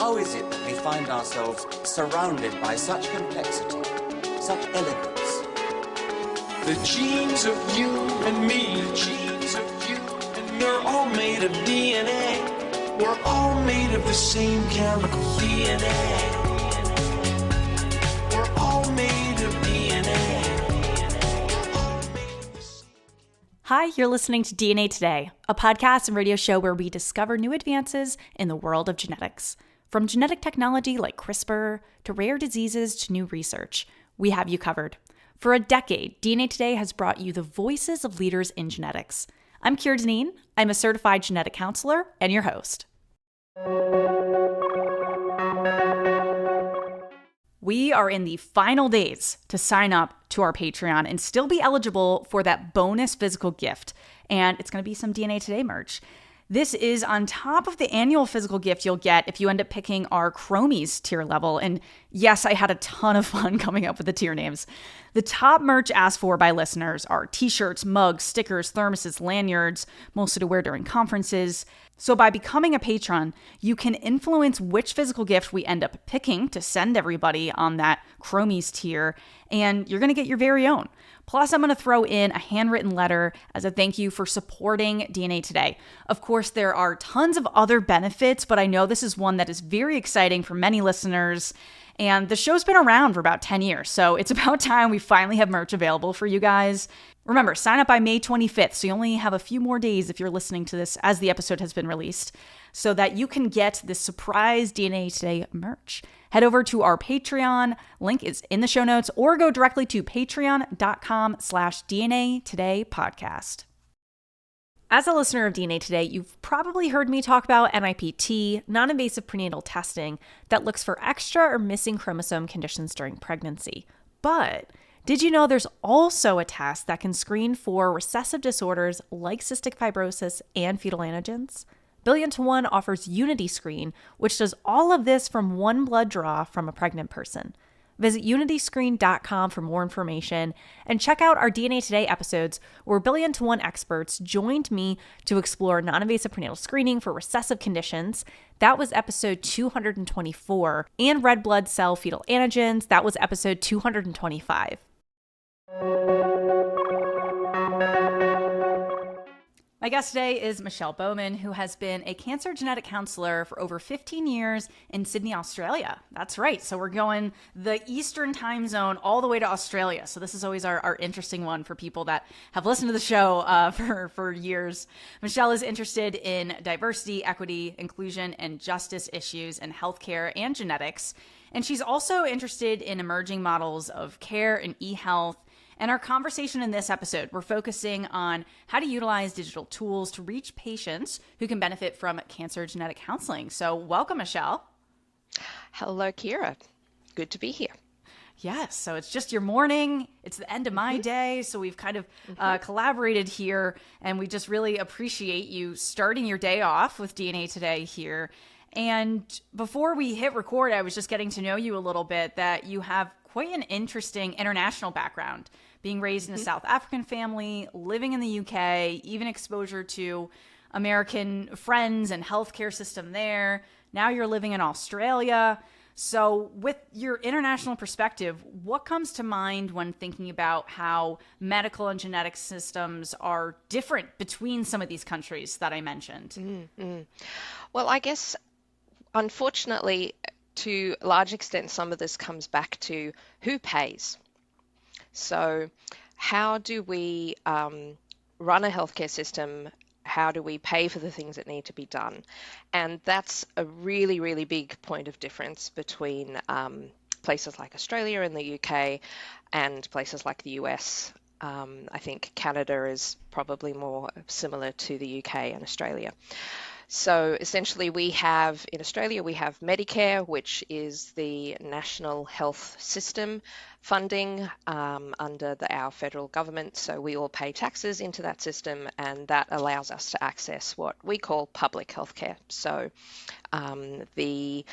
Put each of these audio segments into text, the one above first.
How is it that we find ourselves surrounded by such complexity, such elegance? The genes of you and me, the genes of you and me, are all made of DNA. We're all made of the same chemical DNA. We're all made of DNA. Hi, you're listening to DNA Today, a podcast and radio show where we discover new advances in the world of genetics. From genetic technology like CRISPR to rare diseases to new research, we have you covered. For a decade, DNA Today has brought you the voices of leaders in genetics. I'm Keira Deneen. I'm a certified genetic counselor and your host. We are in the final days to sign up to our Patreon and still be eligible for that bonus physical gift. And it's going to be some DNA Today merch. This is on top of the annual physical gift you'll get if you end up picking our Chromies tier level. And yes, I had a ton of fun coming up with the tier names. The top merch asked for by listeners are t-shirts, mugs, stickers, thermoses, lanyards, mostly to wear during conferences. So by becoming a patron, you can influence which physical gift we end up picking to send everybody on that Chromies tier, and you're going to get your very own. Plus, I'm going to throw in a handwritten letter as a thank you for supporting DNA Today. Of course, there are tons of other benefits, but I know this is one that is very exciting for many listeners. And the show's been around for about 10 years, so it's about time we finally have merch available for you guys. Remember, sign up by May 25th, so you only have a few more days if you're listening to this as the episode has been released, so that you can get this surprise DNA Today merch. Head over to our Patreon, link is in the show notes, or go directly to patreon.com/DNA Today podcast. As a listener of DNA Today, you've probably heard me talk about NIPT, non-invasive prenatal testing, that looks for extra or missing chromosome conditions during pregnancy. But did you know there's also a test that can screen for recessive disorders like cystic fibrosis and fetal antigens? Billion to One offers Unity Screen, which does all of this from one blood draw from a pregnant person. Visit unityscreen.com for more information and check out our DNA Today episodes where Billion to One experts joined me to explore non-invasive prenatal screening for recessive conditions. That was episode 224. And red blood cell fetal antigens. That was episode 225. My guest today is Michelle Bowman, who has been a cancer genetic counselor for over 15 years in Sydney, Australia. That's right. So we're going the Eastern time zone all the way to Australia. So this is always our interesting one for people that have listened to the show for years. Michelle is interested in diversity, equity, inclusion, and justice issues in healthcare and genetics. And she's also interested in emerging models of care and eHealth. In our conversation in this episode, we're focusing on how to utilize digital tools to reach patients who can benefit from cancer genetic counseling. So welcome, Michelle. Hello, Keira. Good to be here. Yes, so it's just your morning. It's the end of my day. So we've kind of collaborated here, and we just really appreciate you starting your day off with DNA Today here. And before we hit record, I was just getting to know you a little bit, that you have quite an interesting international background, being raised in a South African family, living in the UK, even exposure to American friends and healthcare system there. Now you're living in Australia. So with your international perspective, what comes to mind when thinking about how medical and genetic systems are different between some of these countries that I mentioned? Well, I guess, unfortunately, to a large extent, some of this comes back to who pays. So how do we run a healthcare system? How do we pay for the things that need to be done? And that's a really, really big point of difference between places like Australia and the UK and places like the US. I think Canada is probably more similar to the UK and Australia. So essentially in Australia, we have Medicare, which is the national health system funding under our federal government. So we all pay taxes into that system, and that allows us to access what we call public healthcare. So I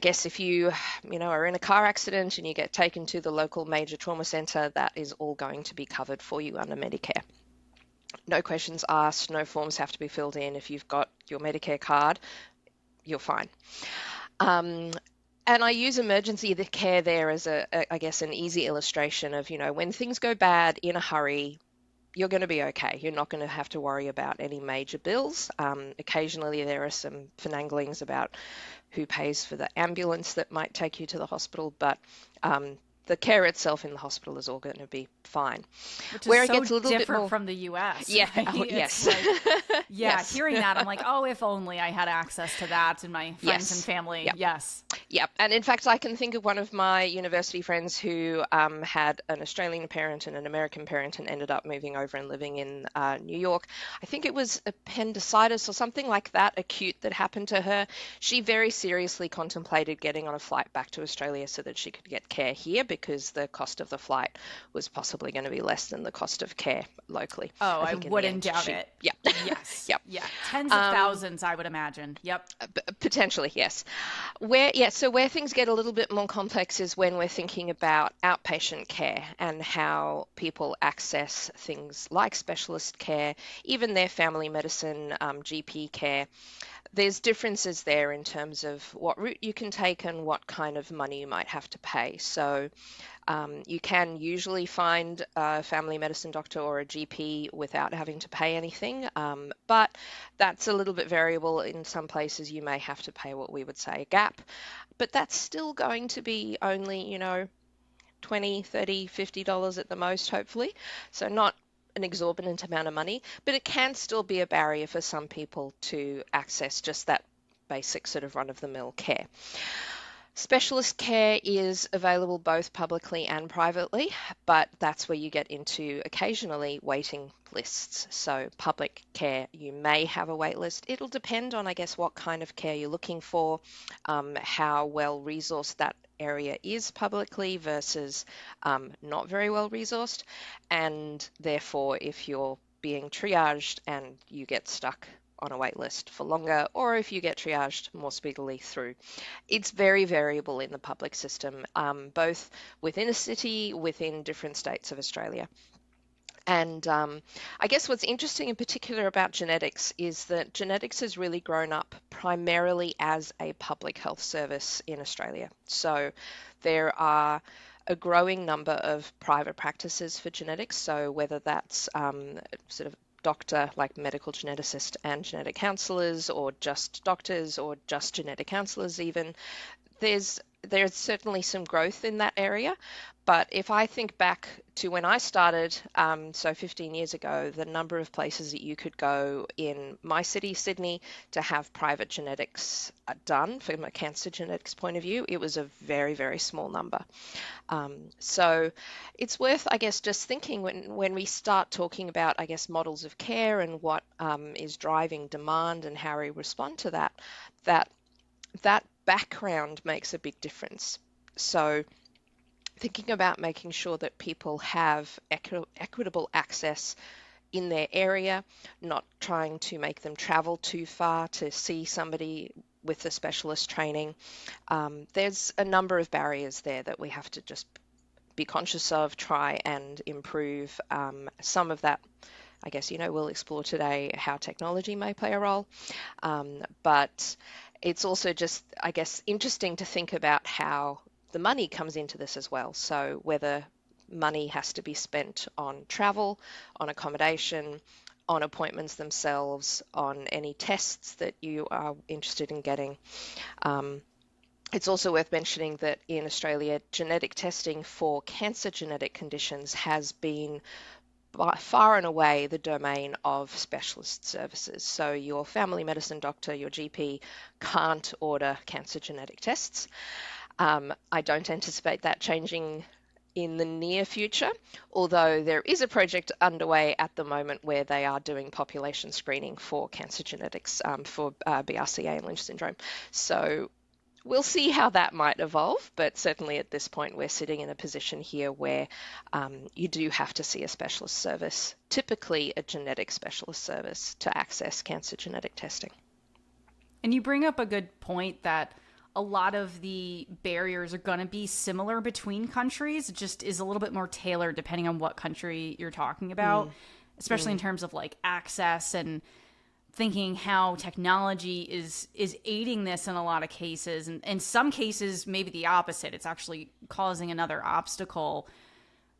guess if you are in a car accident and you get taken to the local major trauma center, that is all going to be covered for you under Medicare. No questions asked, no forms have to be filled in. If you've got your Medicare card, you're fine. And I use emergency care there as I guess, an easy illustration of, when things go bad in a hurry, you're going to be okay. You're not going to have to worry about any major bills. Occasionally there are some finanglings about who pays for the ambulance that might take you to the hospital, but the care itself in the hospital is all going to be fine. Which is Where it so gets a little bit different more from the US, yeah, right? oh, It's yes. like, Yes. hearing that, I'm like, oh, if only I had access to that and my friends and Yes. family. Yep. Yes. Yep. And in fact, I can think of one of my university friends who had an Australian parent and an American parent and ended up moving over and living in New York. I think it was appendicitis or something like that, acute, that happened to her. She very seriously contemplated getting on a flight back to Australia so that she could get care here, because the cost of the flight was possibly going to be less than the cost of care locally. Oh, I think in the wouldn't end, doubt it. Yeah. Yes. Yep. Yeah. Tens of thousands, I would imagine. Yep. Potentially, yes. So where things get a little bit more complex is when we're thinking about outpatient care and how people access things like specialist care, even their family medicine, GP care. There's differences there in terms of what route you can take and what kind of money you might have to pay. So you can usually find a family medicine doctor or a GP without having to pay anything, but that's a little bit variable. In some places you may have to pay what we would say a gap, but that's still going to be only, $20, $30, $50 at the most, hopefully. So not an exorbitant amount of money, but it can still be a barrier for some people to access just that basic sort of run-of-the-mill care. Specialist care is available both publicly and privately, but that's where you get into occasionally waiting lists. So public care, you may have a wait list. It'll depend on, I guess, what kind of care you're looking for, how well resourced that area is publicly versus not very well resourced. And therefore, if you're being triaged and you get stuck on a wait list for longer, or if you get triaged more speedily through. It's very variable in the public system, both within a city, within different states of Australia. And I guess what's interesting in particular about genetics is that genetics has really grown up primarily as a public health service in Australia. So there are a growing number of private practices for genetics. So whether that's sort of doctor, like medical geneticist and genetic counselors, or just doctors, or just genetic counselors even, there's certainly some growth in that area. But if I think back to when I started, so 15 years ago, the number of places that you could go in my city, Sydney, to have private genetics done from a cancer genetics point of view, it was a very, very small number. So it's worth, I guess, just thinking when we start talking about, I guess, models of care and what is driving demand and how we respond to that background makes a big difference. So thinking about making sure that people have equitable access in their area, not trying to make them travel too far to see somebody with the specialist training. There's a number of barriers there that we have to just be conscious of, try and improve. Some of that, I guess, we'll explore today how technology may play a role. But it's also just, I guess, interesting to think about how the money comes into this as well. So whether money has to be spent on travel, on accommodation, on appointments themselves, on any tests that you are interested in getting. It's also worth mentioning that in Australia, genetic testing for cancer genetic conditions has been by far and away the domain of specialist services. So your family medicine doctor, your GP, can't order cancer genetic tests. I don't anticipate that changing in the near future, although there is a project underway at the moment where they are doing population screening for cancer genetics for BRCA and Lynch syndrome. So we'll see how that might evolve, but certainly at this point we're sitting in a position here where you do have to see a specialist service, typically a genetic specialist service, to access cancer genetic testing. And you bring up a good point that a lot of the barriers are going to be similar between countries. It just is a little bit more tailored depending on what country you're talking about, especially in terms of like access and thinking how technology is aiding this in a lot of cases, and in some cases maybe the opposite. It's actually causing another obstacle.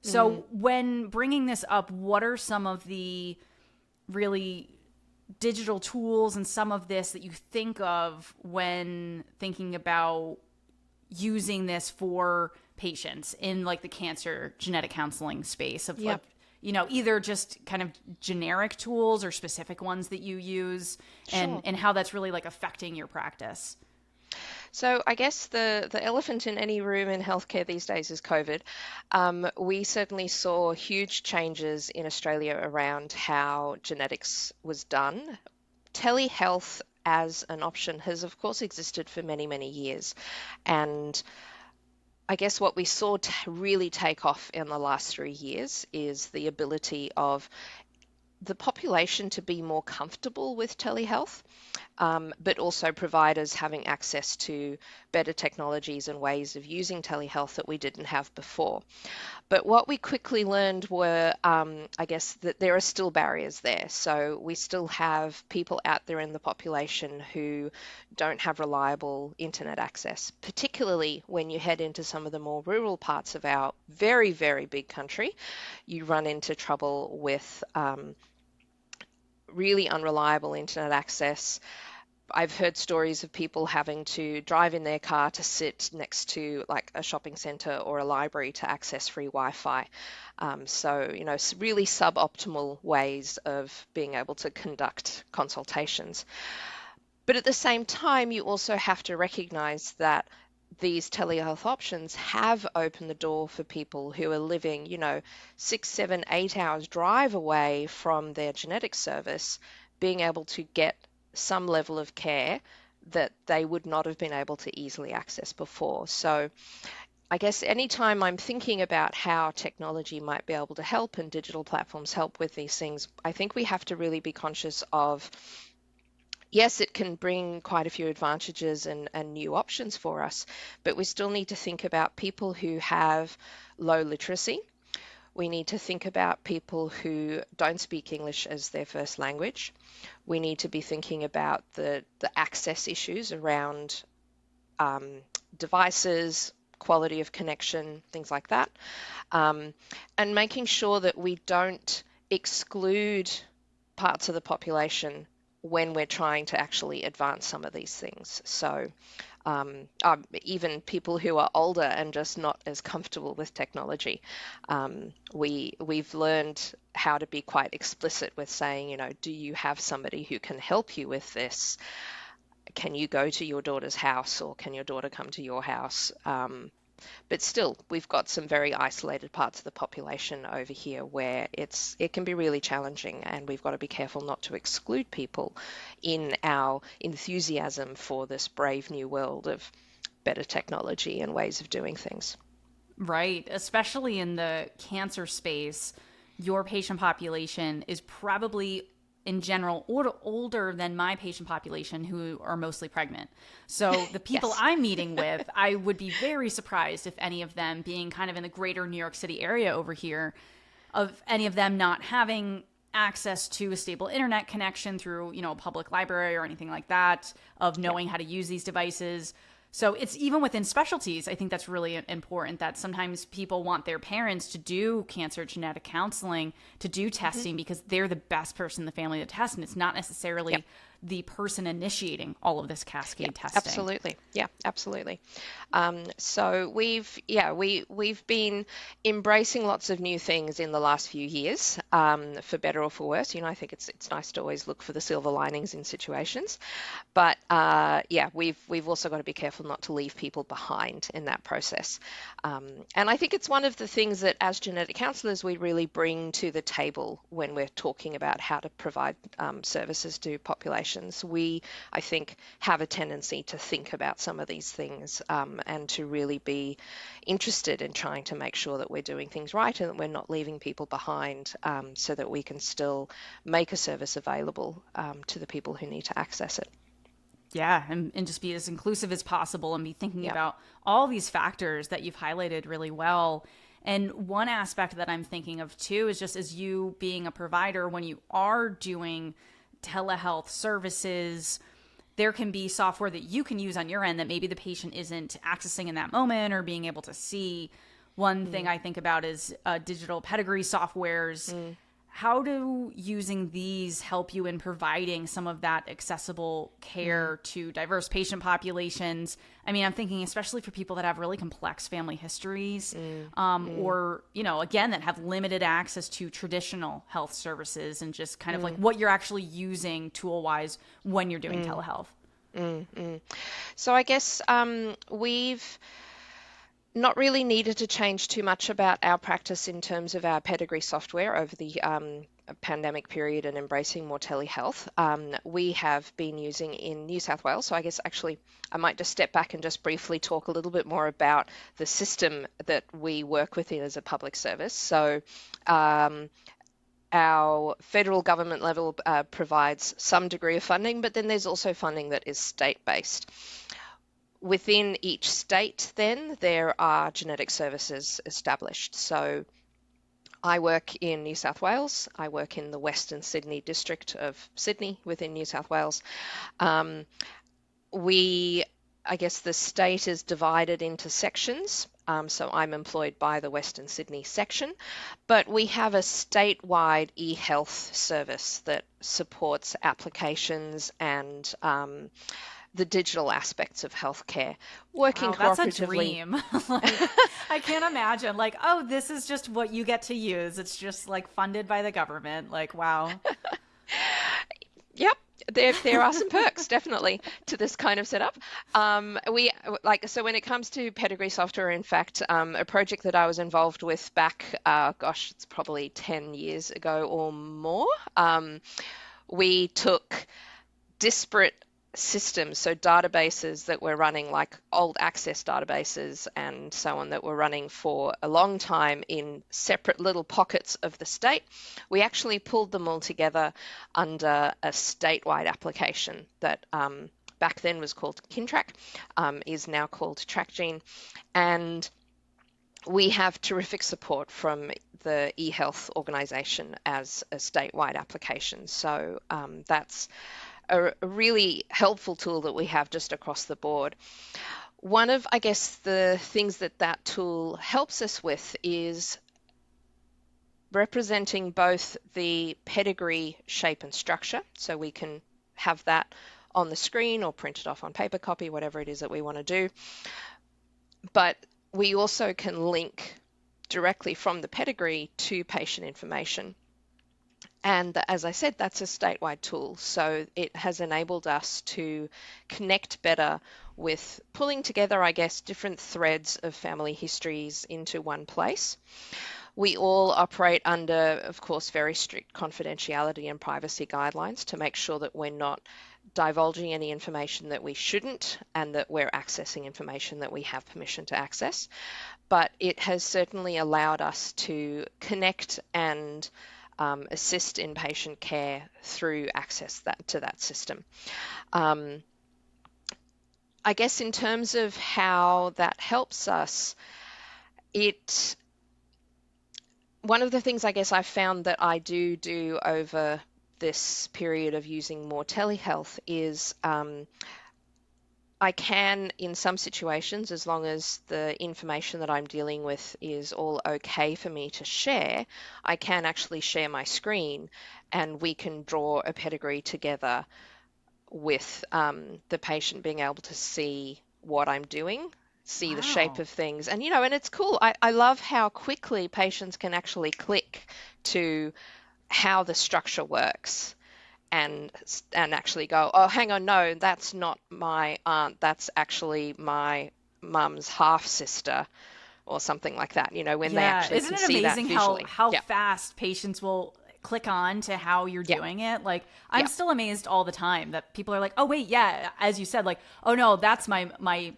So when bringing this up, what are some of the really digital tools and some of this that you think of when thinking about using this for patients in like the cancer genetic counseling space of like, you know, either just kind of generic tools or specific ones that you use, and how that's really like affecting your practice? So I guess the elephant in any room in healthcare these days is COVID. We certainly saw huge changes in Australia around how genetics was done. Telehealth as an option has, of course, existed for many, many years. And I guess what we saw really take off in the last 3 years is the ability of the population to be more comfortable with telehealth, but also providers having access to better technologies and ways of using telehealth that we didn't have before. But what we quickly learned were, I guess, that there are still barriers there. So we still have people out there in the population who don't have reliable internet access, particularly when you head into some of the more rural parts of our very, very big country. You run into trouble with really unreliable internet access. I've heard stories of people having to drive in their car to sit next to like a shopping center or a library to access free Wi-Fi. So, you know, really suboptimal ways of being able to conduct consultations. But at the same time, you also have to recognize that these telehealth options have opened the door for people who are living, you know, 6, 7, 8 hours drive away from their genetic service, being able to get some level of care that they would not have been able to easily access before. So I guess anytime I'm thinking about how technology might be able to help and digital platforms help with these things, I think we have to really be conscious of, yes, it can bring quite a few advantages and new options for us, but we still need to think about people who have low literacy. We need to think about people who don't speak English as their first language. We need to be thinking about the access issues around devices, quality of connection, things like that, and making sure that we don't exclude parts of the population when we're trying to actually advance some of these things. So even people who are older and just not as comfortable with technology, we've learned how to be quite explicit with saying, you know, do you have somebody who can help you with this? Can you go to your daughter's house, or can your daughter come to your house? But still, we've got some very isolated parts of the population over here where it can be really challenging, and we've got to be careful not to exclude people in our enthusiasm for this brave new world of better technology and ways of doing things. Right. Especially in the cancer space, your patient population is probably in general older than my patient population, who are mostly pregnant. So the people Yes. I'm meeting with, I would be very surprised if any of them, being kind of in the greater New York City area over here, of any of them not having access to a stable internet connection through, you know, a public library or anything like that, of knowing how to use these devices. So it's even within specialties, I think that's really important, that sometimes people want their parents to do cancer genetic counseling, to do testing, because they're the best person in the family to test. And it's not necessarily the person initiating all of this cascade testing. Absolutely. Yeah, absolutely. So we've been embracing lots of new things in the last few years, for better or for worse. You know, I think it's nice to always look for the silver linings in situations, but we've also got to be careful not to leave people behind in that process. And I think it's one of the things that as genetic counselors we really bring to the table when we're talking about how to provide services to populations. We, I think, have a tendency to think about some of these things, and to really be interested in trying to make sure that we're doing things right and that we're not leaving people behind, so that we can still make a service available to the people who need to access it. Yeah, and just be as inclusive as possible and be thinking about all these factors that you've highlighted really well. And one aspect that I'm thinking of too is just as you being a provider, when you are doing telehealth services, there can be software that you can use on your end that maybe the patient isn't accessing in that moment or being able to see. One thing I think about is digital pedigree softwares. How do using these help you in providing some of that accessible care to diverse patient populations? I mean, I'm thinking especially for people that have really complex family histories, or, you know, again, that have limited access to traditional health services, and just kind of like what you're actually using tool-wise when you're doing telehealth. So I guess we've not really needed to change too much about our practice in terms of our pedigree software over the pandemic period and embracing more telehealth. We have been using in New South Wales, so I guess actually I might just step back and just briefly talk a little bit more about the system that we work within as a public service. So our federal government level provides some degree of funding, but then there's also funding that is state-based. Within each state, then, there are genetic services established. So I work in New South Wales. I work in the Western Sydney district of Sydney within New South Wales. I guess the state is divided into sections. So I'm employed by the Western Sydney section, but we have a statewide eHealth service that supports applications and the digital aspects of healthcare, working cooperatively. That's a dream. Like, I can't imagine, like, oh, this is just what you get to use. It's just like funded by the government. Like, wow. Yep. There are some perks, definitely, to this kind of setup. So when it comes to pedigree software, in fact, a project that I was involved with back, it's probably 10 years ago or more, we took disparate systems, so databases that were running, like old access databases and so on, that were running for a long time in separate little pockets of the state. We actually pulled them all together under a statewide application that back then was called KinTrak, is now called TrakGene, and we have terrific support from the eHealth organisation as a statewide application. So that's a really helpful tool that we have just across the board. One of, I guess, the things that tool helps us with is representing both the pedigree shape and structure, so we can have that on the screen or print it off on paper copy, whatever it is that we want to do. But we also can link directly from the pedigree to patient information. And as I said, that's a statewide tool. So it has enabled us to connect better with pulling together, I guess, different threads of family histories into one place. We all operate under, of course, very strict confidentiality and privacy guidelines to make sure that we're not divulging any information that we shouldn't, and that we're accessing information that we have permission to access. But it has certainly allowed us to connect and assist in patient care through access to that system. I guess in terms of how that helps us, one of the things I guess I found that I do over this period of using more telehealth is I can, in some situations, as long as the information that I'm dealing with is all okay for me to share, I can actually share my screen and we can draw a pedigree together with the patient being able to see what I'm doing, see the shape of things. And, and it's cool. I love how quickly patients can actually click to how the structure works. And actually go, oh, hang on, no, that's not my aunt, that's actually my mum's half sister, or something like that. When they actually can see that visually. Isn't it amazing how fast patients will click on to how you're doing it? Like, I'm still amazed all the time that people are like, oh wait, yeah, as you said, like, oh no, that's my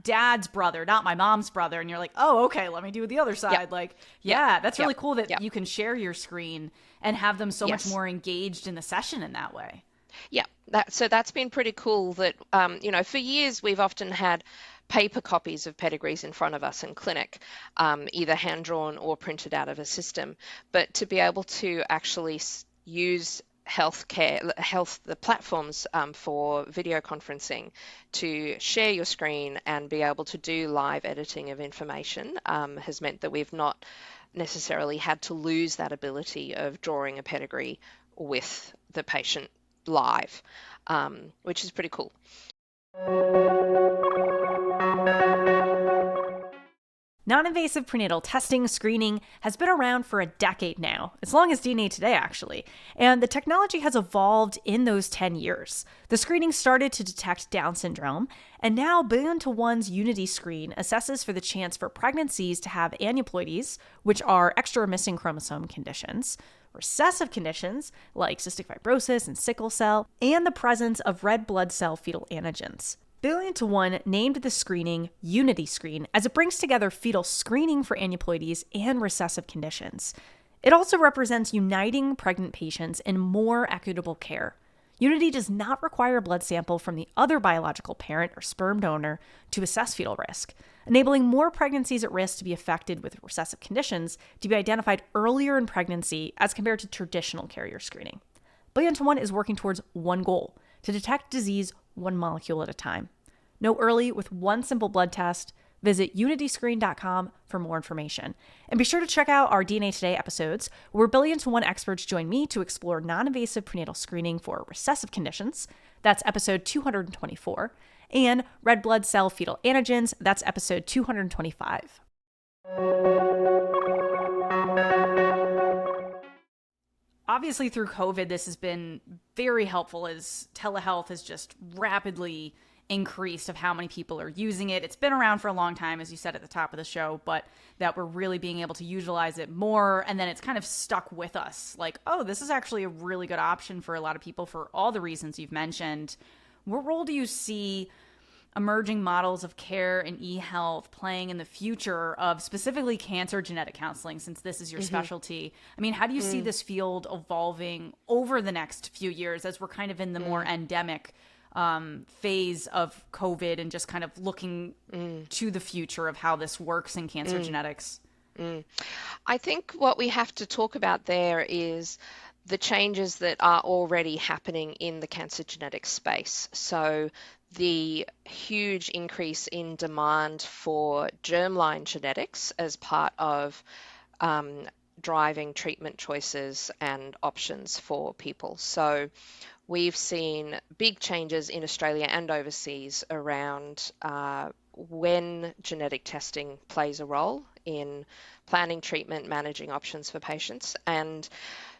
dad's brother, not my mom's brother. And you're like, oh, okay, let me do the other side. Like, that's really cool that you can share your screen and have them so much more engaged in the session in that way. Yeah, so that's been pretty cool that, for years we've often had paper copies of pedigrees in front of us in clinic, either hand-drawn or printed out of a system. But to be able to actually use the platforms for video conferencing to share your screen and be able to do live editing of information has meant that we've not necessarily had to lose that ability of drawing a pedigree with the patient live, which is pretty cool. Non-invasive prenatal testing screening has been around for a decade now, as long as DNA Today actually, and the technology has evolved in those 10 years. The screening started to detect Down syndrome, and now 1,000,000-to-1's Unity screen assesses for the chance for pregnancies to have aneuploidies, which are extra or missing chromosome conditions, recessive conditions like cystic fibrosis and sickle cell, and the presence of red blood cell fetal antigens. 1,000,000-to-1 named the screening Unity Screen as it brings together fetal screening for aneuploidies and recessive conditions. It also represents uniting pregnant patients in more equitable care. Unity does not require a blood sample from the other biological parent or sperm donor to assess fetal risk, enabling more pregnancies at risk to be affected with recessive conditions to be identified earlier in pregnancy as compared to traditional carrier screening. 1,000,000-to-1 is working towards one goal: to detect disease one molecule at a time. Know early with one simple blood test. Visit unityscreen.com for more information. And be sure to check out our DNA Today episodes, where 1,000,000-to-1 experts join me to explore non-invasive prenatal screening for recessive conditions. That's episode 224. And red blood cell fetal antigens. That's episode 225. Obviously, through COVID, this has been very helpful as telehealth has just rapidly increased of how many people are using it. It's been around for a long time, as you said at the top of the show, but that we're really being able to utilize it more. And then it's kind of stuck with us like, oh, this is actually a really good option for a lot of people for all the reasons you've mentioned. What role do you see emerging models of care and eHealth playing in the future of specifically cancer genetic counseling, since this is your specialty? I mean, how do you see this field evolving over the next few years as we're kind of in the more endemic phase of COVID and just kind of looking to the future of how this works in cancer genetics? I think what we have to talk about there is the changes that are already happening in the cancer genetics space. So the huge increase in demand for germline genetics as part of driving treatment choices and options for people. So we've seen big changes in Australia and overseas around when genetic testing plays a role in planning treatment, managing options for patients. And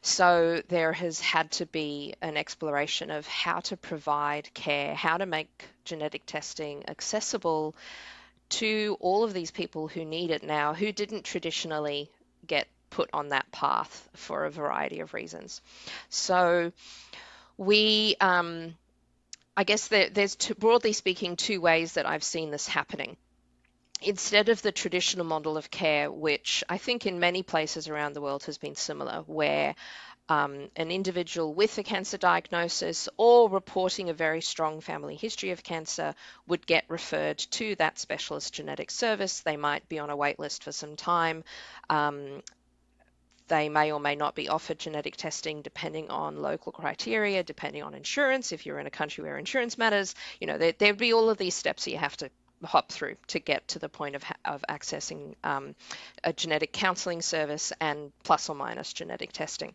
so there has had to be an exploration of how to provide care, how to make genetic testing accessible to all of these people who need it now, who didn't traditionally get put on that path for a variety of reasons. So we, I guess there's broadly speaking, two ways that I've seen this happening. Instead of the traditional model of care, which I think in many places around the world has been similar, where an individual with a cancer diagnosis or reporting a very strong family history of cancer would get referred to that specialist genetic service. They might be on a wait list for some time. They may or may not be offered genetic testing depending on local criteria, depending on insurance. If you're in a country where insurance matters, there'd be all of these steps that you have to hop through to get to the point of accessing a genetic counseling service and plus or minus genetic testing.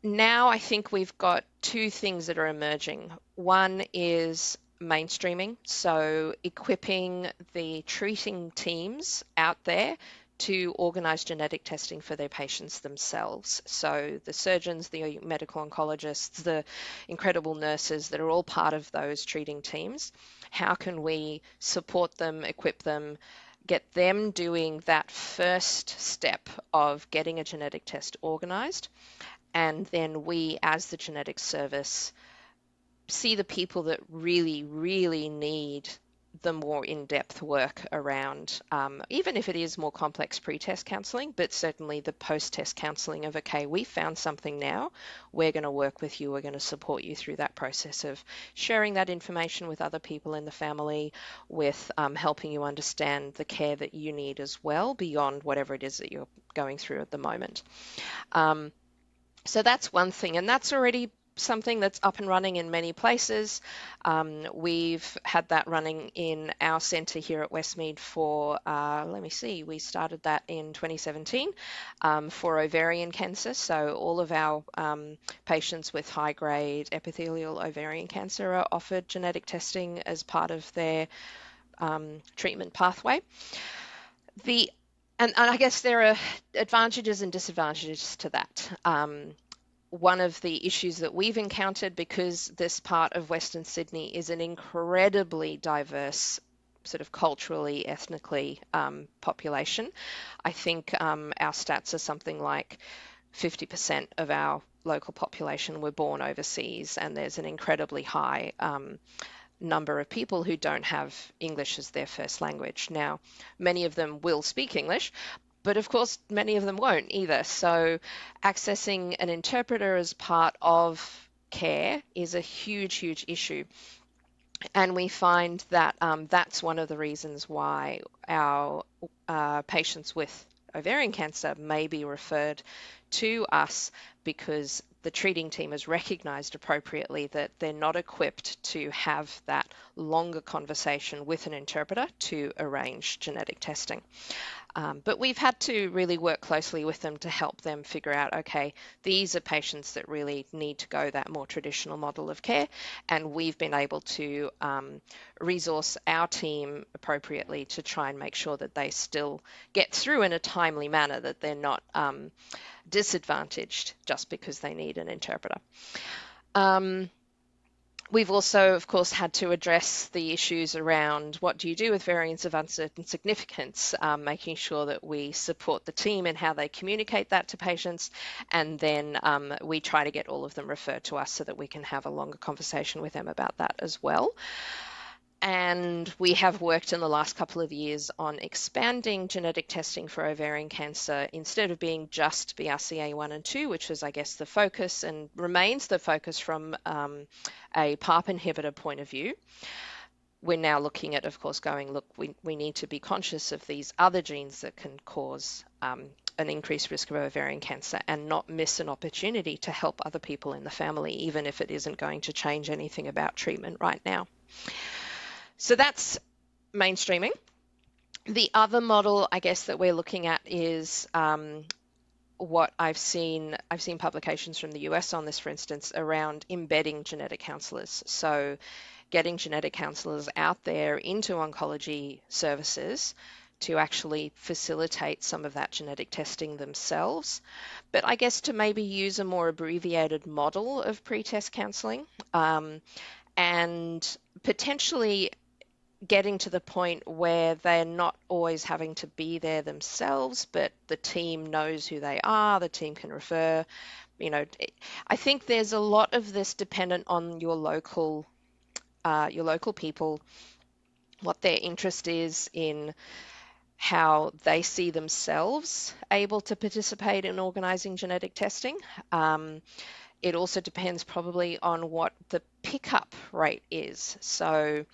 Now I think we've got two things that are emerging. One is mainstreaming, so equipping the treating teams out there to organize genetic testing for their patients themselves. So the surgeons, the medical oncologists, the incredible nurses that are all part of those treating teams, how can we support them, equip them, get them doing that first step of getting a genetic test organized, and then we as the genetic service see the people that really, really need the more in-depth work around, even if it is more complex pre-test counseling, but certainly the post-test counseling of, okay, we found something now, we're going to work with you, we're going to support you through that process of sharing that information with other people in the family, with helping you understand the care that you need as well, beyond whatever it is that you're going through at the moment. So that's one thing, and that's already something that's up and running in many places. We've had that running in our centre here at Westmead for, let me see, we started that in 2017 for ovarian cancer. So all of our patients with high-grade epithelial ovarian cancer are offered genetic testing as part of their treatment pathway. And I guess there are advantages and disadvantages to that. One of the issues that we've encountered, because this part of Western Sydney is an incredibly diverse, sort of culturally, ethnically population. I think our stats are something like 50% of our local population were born overseas, and there's an incredibly high number of people who don't have English as their first language. Now, many of them will speak English, but of course, many of them won't either. So accessing an interpreter as part of care is a huge, huge issue. And we find that that's one of the reasons why our patients with ovarian cancer may be referred to us, because the treating team has recognized appropriately that they're not equipped to have that longer conversation with an interpreter to arrange genetic testing. But we've had to really work closely with them to help them figure out, okay, these are patients that really need to go that more traditional model of care, and we've been able to resource our team appropriately to try and make sure that they still get through in a timely manner, that they're not disadvantaged just because they need an interpreter. We've also, of course, had to address the issues around what do you do with variants of uncertain significance, making sure that we support the team in how they communicate that to patients, and then we try to get all of them referred to us so that we can have a longer conversation with them about that as well. And we have worked in the last couple of years on expanding genetic testing for ovarian cancer, instead of being just BRCA1 and 2, which was, I guess, the focus and remains the focus from a PARP inhibitor point of view. We're now looking at, of course, going, look, we need to be conscious of these other genes that can cause an increased risk of ovarian cancer, and not miss an opportunity to help other people in the family, even if it isn't going to change anything about treatment right now. So that's mainstreaming. The other model, I guess, that we're looking at is what I've seen publications from the US on this, for instance, around embedding genetic counselors. So getting genetic counselors out there into oncology services to actually facilitate some of that genetic testing themselves, but I guess to maybe use a more abbreviated model of pre-test counseling, and potentially getting to the point where they're not always having to be there themselves, but the team knows who they are, the team can refer. I think there's a lot of this dependent on your local people, what their interest is in how they see themselves able to participate in organizing genetic testing. It also depends probably on what the pickup rate is. So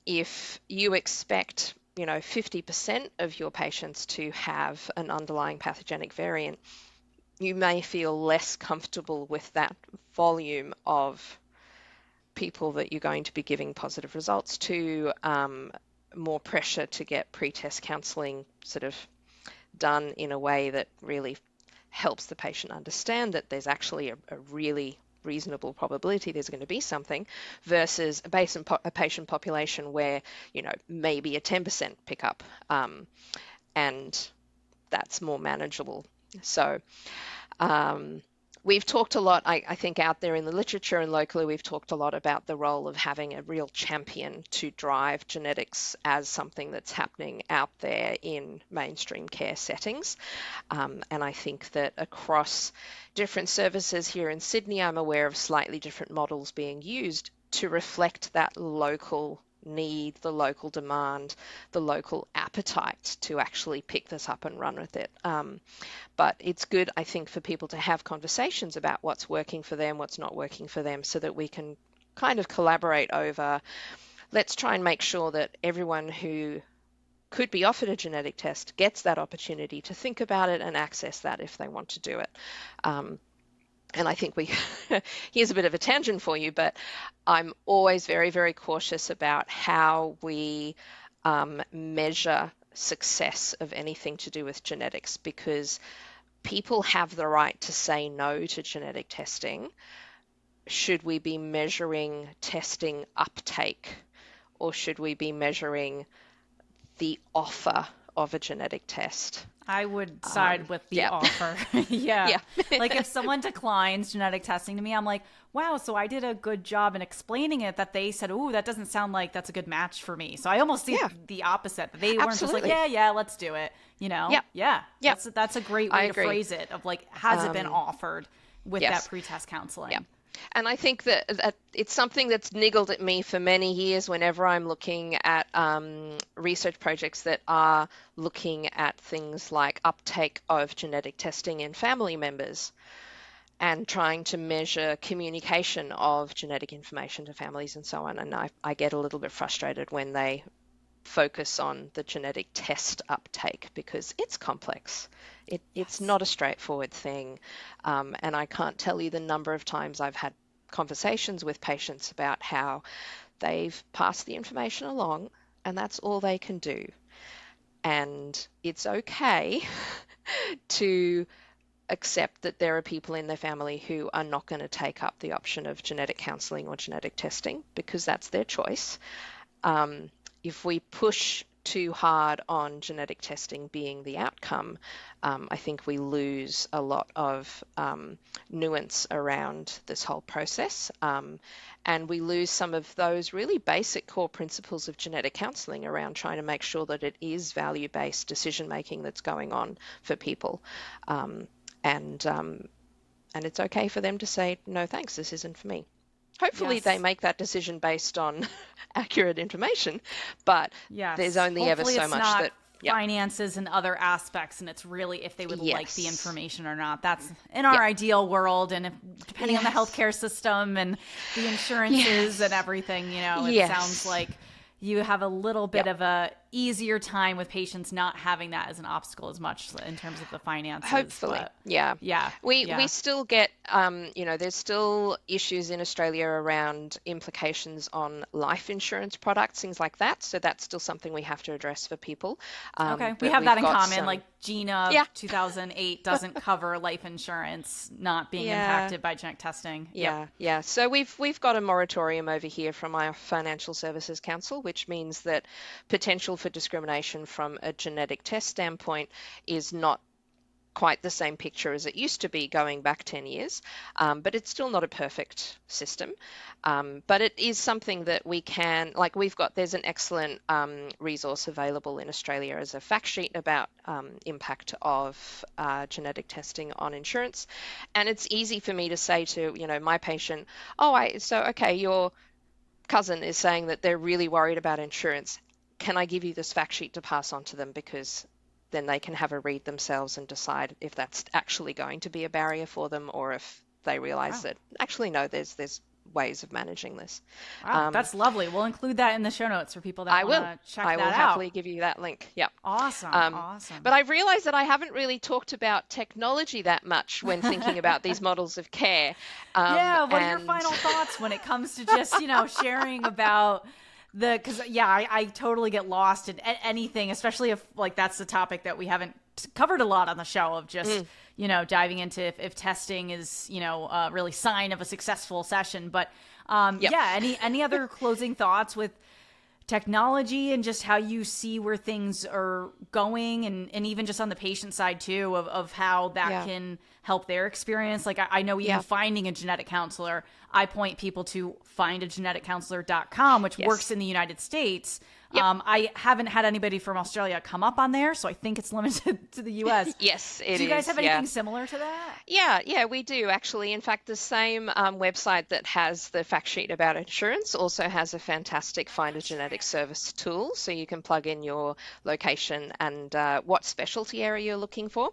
if you expect 50% of your patients to have an underlying pathogenic variant, you may feel less comfortable with that volume of people that you're going to be giving positive results to, more pressure to get pre-test counseling sort of done in a way that really helps the patient understand that there's actually a really reasonable probability there's going to be something, versus a patient population where maybe a 10% pickup, and that's more manageable. So we've talked a lot, I think, out there in the literature and locally, we've talked a lot about the role of having a real champion to drive genetics as something that's happening out there in mainstream care settings. And I think that across different services here in Sydney, I'm aware of slightly different models being used to reflect that local need, the local demand, the local appetite to actually pick this up and run with it. But it's good, I think, for people to have conversations about what's working for them, what's not working for them, so that we can kind of collaborate over, let's try and make sure that everyone who could be offered a genetic test gets that opportunity to think about it and access that if they want to do it. and I think here's a bit of a tangent for you, but I'm always very, very cautious about how we measure success of anything to do with genetics, because people have the right to say no to genetic testing. Should we be measuring testing uptake, or should we be measuring the offer of a genetic test? I would side with the offer. Yeah. Like if someone declines genetic testing to me, I'm like, wow, so I did a good job in explaining it, that they said, ooh, that doesn't sound like that's a good match for me. So I almost see the opposite. That they weren't just like, yeah, let's do it. You know? Yeah. That's a great way to phrase it, of like, has it been offered with that pretest counseling? Yeah. And I think that it's something that's niggled at me for many years whenever I'm looking at research projects that are looking at things like uptake of genetic testing in family members, and trying to measure communication of genetic information to families and so on. And I get a little bit frustrated when they focus on the genetic test uptake, because it's complex. It's not a straightforward thing. And I can't tell you the number of times I've had conversations with patients about how they've passed the information along and that's all they can do. And it's okay to accept that there are people in their family who are not going to take up the option of genetic counseling or genetic testing, because that's their choice. If we push too hard on genetic testing being the outcome, I think we lose a lot of nuance around this whole process, and we lose some of those really basic core principles of genetic counseling around trying to make sure that it is value-based decision making that's going on for people, and it's okay for them to say, no thanks, this isn't for me. Hopefully they make that decision based on accurate information, but there's only ever so much that finances and other aspects, and it's really if they would like the information or not. That's in our ideal world, and depending on the healthcare system and the insurances and everything, you know, it sounds like you have a little bit of a easier time with patients not having that as an obstacle as much in terms of the finances. Hopefully. We still get, there's still issues in Australia around implications on life insurance products, things like that. So that's still something we have to address for people. Okay. We have that in common. Like GINA 2008 doesn't cover life insurance not being impacted by genetic testing. Yeah. So we've got a moratorium over here from our Financial Services Council, which means that potential for discrimination from a genetic test standpoint is not quite the same picture as it used to be going back 10 years, but it's still not a perfect system. But it is something that we can, like there's an excellent resource available in Australia as a fact sheet about impact of genetic testing on insurance. And it's easy for me to say to, my patient, your cousin is saying that they're really worried about insurance. Can I give you this fact sheet to pass on to them? Because then they can have a read themselves and decide if that's actually going to be a barrier for them, or if they realize that actually, no, there's ways of managing this. Wow, that's lovely. We'll include that in the show notes for people that want to check that out. I will happily give you that link. Yeah. Awesome. But I've realized that I haven't really talked about technology that much when thinking about these models of care. What are your final thoughts when it comes to just, sharing about because I totally get lost in anything, especially if like that's the topic that we haven't covered a lot on the show, of just diving into if testing is a really sign of a successful session. But any other closing thoughts with technology and just how you see where things are going, and even just on the patient side too, of how that can help their experience? Like I know even finding a genetic counselor, I point people to findageneticcounselor.com, which works in the United States. I haven't had anybody from Australia come up on there, so I think it's limited to the US. Yes, it is. Do you guys have anything similar to that? Yeah, we do actually. In fact, the same website that has the fact sheet about insurance also has a fantastic Find a Genetic Service tool, so you can plug in your location and what specialty area you're looking for.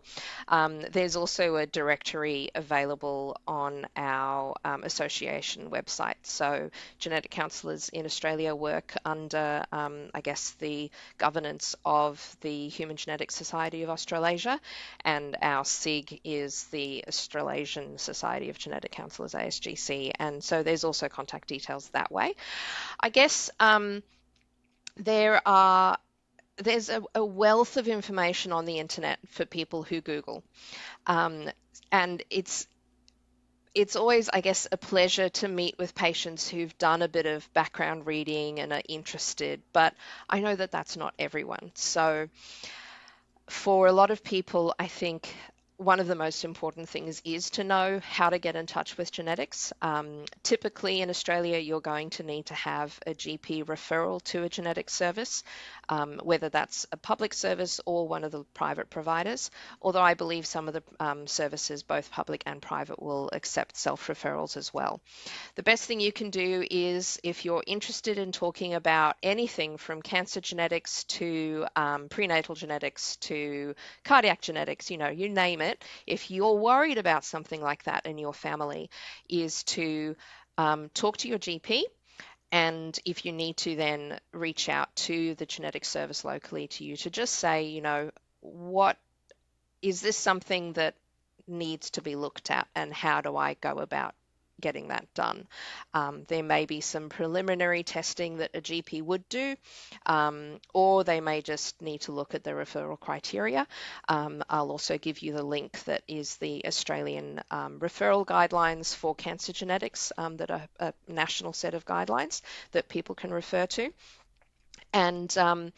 There's also a directory available on our association website. So genetic counsellors in Australia work under I guess, the governance of the Human Genetics Society of Australasia, and our SIG is the Australasian Society of Genetic Counsellors, ASGC, and so there's also contact details that way. I guess there's a wealth of information on the internet for people who Google, and it's always, I guess, a pleasure to meet with patients who've done a bit of background reading and are interested, but I know that that's not everyone. So for a lot of people, I think one of the most important things is to know how to get in touch with genetics. Typically in Australia, you're going to need to have a GP referral to a genetic service, whether that's a public service or one of the private providers, although I believe some of the services, both public and private, will accept self-referrals as well. The best thing you can do is, if you're interested in talking about anything from cancer genetics to prenatal genetics to cardiac genetics, you name it, if you're worried about something like that in your family, is to talk to your GP. And if you need to, then reach out to the genetic service locally to you to just say, what is this something that needs to be looked at, and how do I go about getting that done? There may be some preliminary testing that a GP would do, or they may just need to look at the referral criteria. I'll also give you the link that is the Australian referral guidelines for cancer genetics, that are a national set of guidelines that people can refer to. And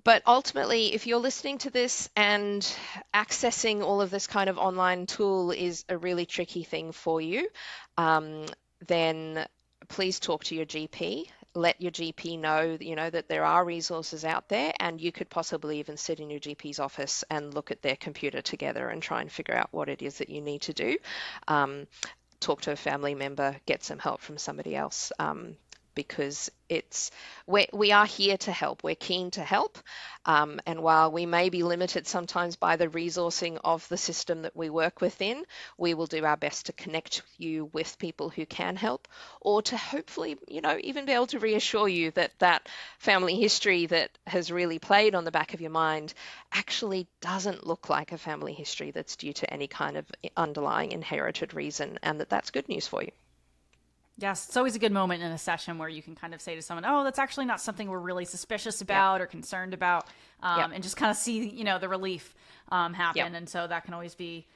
but ultimately, if you're listening to this and accessing all of this kind of online tool is a really tricky thing for you, then please talk to your GP. Let your GP know, that there are resources out there, and you could possibly even sit in your GP's office and look at their computer together and try and figure out what it is that you need to do. Talk to a family member, get some help from somebody else. Because we are here to help. We're keen to help. And while we may be limited sometimes by the resourcing of the system that we work within, we will do our best to connect you with people who can help, or to hopefully, even be able to reassure you that that family history that has really played on the back of your mind actually doesn't look like a family history that's due to any kind of underlying inherited reason, and that's good news for you. Yes, it's always a good moment in a session where you can kind of say to someone, oh, that's actually not something we're really suspicious about or concerned about, and just kind of see, the relief happen. And so that can always be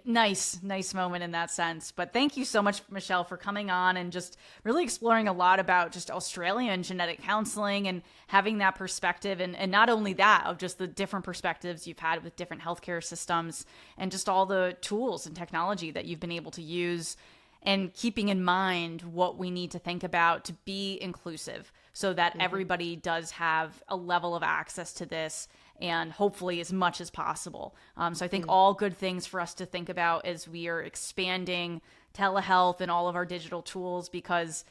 nice moment in that sense. But thank you so much, Michelle, for coming on and just really exploring a lot about just Australian genetic counseling and having that perspective. And not only that, of just the different perspectives you've had with different healthcare systems and just all the tools and technology that you've been able to use, and keeping in mind what we need to think about to be inclusive so that everybody does have a level of access to this, and hopefully as much as possible. So I think all good things for us to think about as we are expanding telehealth and all of our digital tools, because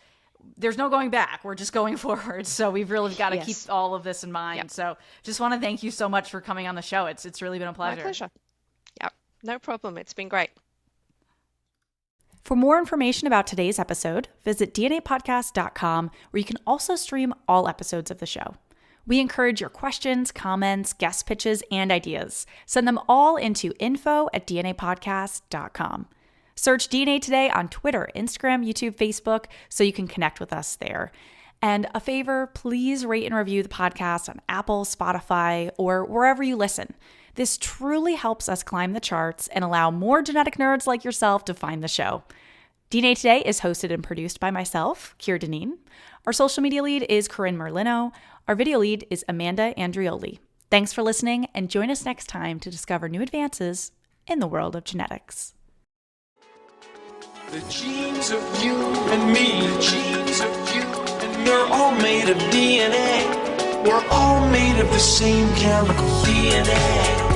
there's no going back. We're just going forward. So we've really got to keep all of this in mind. So just want to thank you so much for coming on the show. It's really been a pleasure. My pleasure. Yep, no problem. It's been great. For more information about today's episode, visit DNApodcast.com, where you can also stream all episodes of the show. We encourage your questions, comments, guest pitches, and ideas. Send them all into info@DNApodcast.com. Search DNA Today on Twitter, Instagram, YouTube, Facebook, so you can connect with us there. And a favor, please rate and review the podcast on Apple, Spotify, or wherever you listen. This truly helps us climb the charts and allow more genetic nerds like yourself to find the show. DNA Today is hosted and produced by myself, Keir Deneen. Our social media lead is Corinne Merlino. Our video lead is Amanda Andrioli. Thanks for listening, and join us next time to discover new advances in the world of genetics. The genes of you and me, the genes of you and me, are all made of DNA. We're all made of the same chemical DNA.